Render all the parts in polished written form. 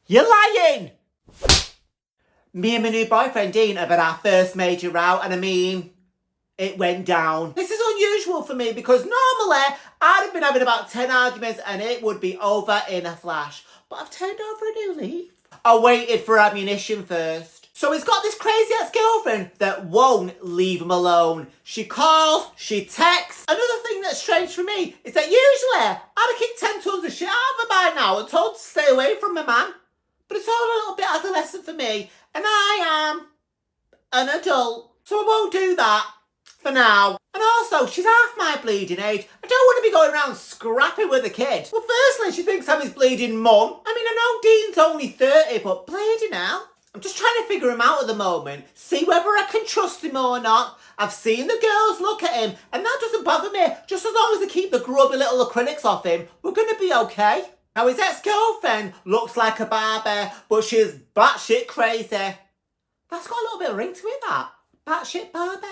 You're lying! Me and my new boyfriend Dean have had our first major row, and I mean, it went down. This is unusual for me because normally I'd have been having about 10 arguments and it would be over in a flash. But I've turned over a new leaf. I waited for ammunition first. So he's got this crazy ex-girlfriend that won't leave him alone. She calls, she texts. Another thing that's strange for me is that usually I'd have kicked 10 tons of shit out of her by now and told to stay away from my man. But it's all a little bit adolescent for me, and I am an adult. So I won't do that for now. And also, she's half my bleeding age. I don't want to be going around scrapping with a kid. Well, firstly, she thinks I'm his bleeding mum. I mean, I know Dean's only 30, but bleeding hell. I'm just trying to figure him out at the moment. See whether I can trust him or not. I've seen the girls look at him, and that doesn't bother me. Just as long as they keep the grubby little acrylics off him, we're going to be okay. Now, his ex-girlfriend looks like a Barbie, but she's batshit crazy. That's got a little bit of ring to it, that. Batshit Barbie.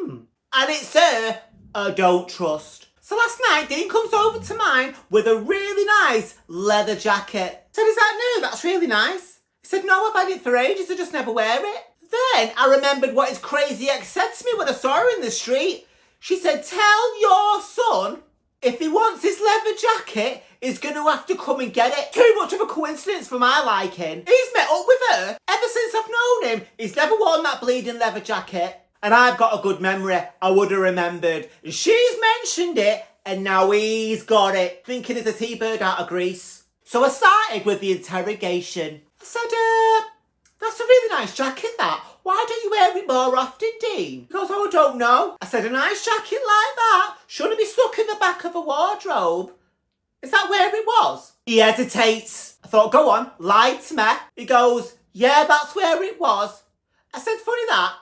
And it's her I don't trust. So last night, Dean comes over to mine with a really nice leather jacket. Said, is that new? That's really nice. He said, no, I've had it for ages, I just never wear it. Then I remembered what his crazy ex said to me when I saw her in the street. She said, tell your son, if he wants his leather jacket, he's going to have to come and get it. Too much of a coincidence for my liking. He's met up with her. Ever since I've known him, he's never worn that bleeding leather jacket. And I've got a good memory. I would have remembered. She's mentioned it, and now he's got it. Thinking it's a T-bird out of Greece. So I started with the interrogation. I said, that's a really nice jacket, that. Why don't you wear it more often, Dean? He goes, oh, I don't know. I said, a nice jacket like that shouldn't be stuck in the back of a wardrobe. Is that where it was? He hesitates. I thought, go on, lie to me. He goes, yeah, that's where it was. I said, funny that.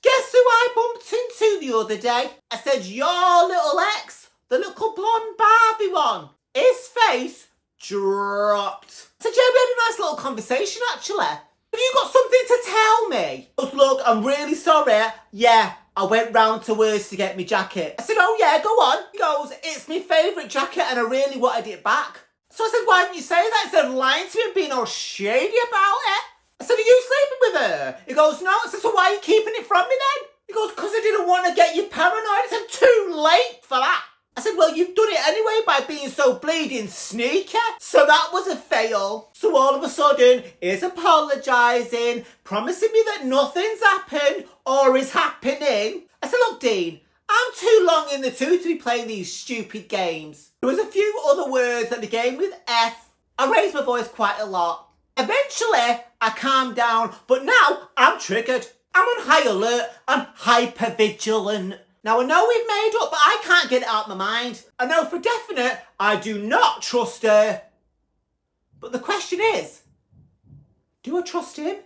Guess who I bumped into the other day? I said, your little ex, the little blonde Barbie one. His face dropped. I said, yeah, we had a nice little conversation, actually. Have you got something to tell me? He goes, look, I'm really sorry. Yeah, I went round to hers to get my jacket. I said, oh yeah, go on. He goes, it's my favourite jacket and I really wanted it back. So I said, why didn't you say that instead of lying to me and being all shady about it? I said, are you sleeping with her? He goes, no. I said, so why are you keeping it from me then? He goes, because I didn't want to get you paranoid. I said, too late for that. I said, well, you've done it anyway by being so bleeding sneaky. So that was a fail. So all of a sudden, he's apologising, promising me that nothing's happened or is happening. I said, look, Dean, I'm too long in the tooth to be playing these stupid games. There was a few other words that began with F. I raised my voice quite a lot. Eventually, I calmed down, but now I'm triggered. I'm on high alert. I'm hyper-vigilant. Now, I know we've made up, but I can't get it out of my mind. I know for definite I do not trust her. But the question is, do I trust him?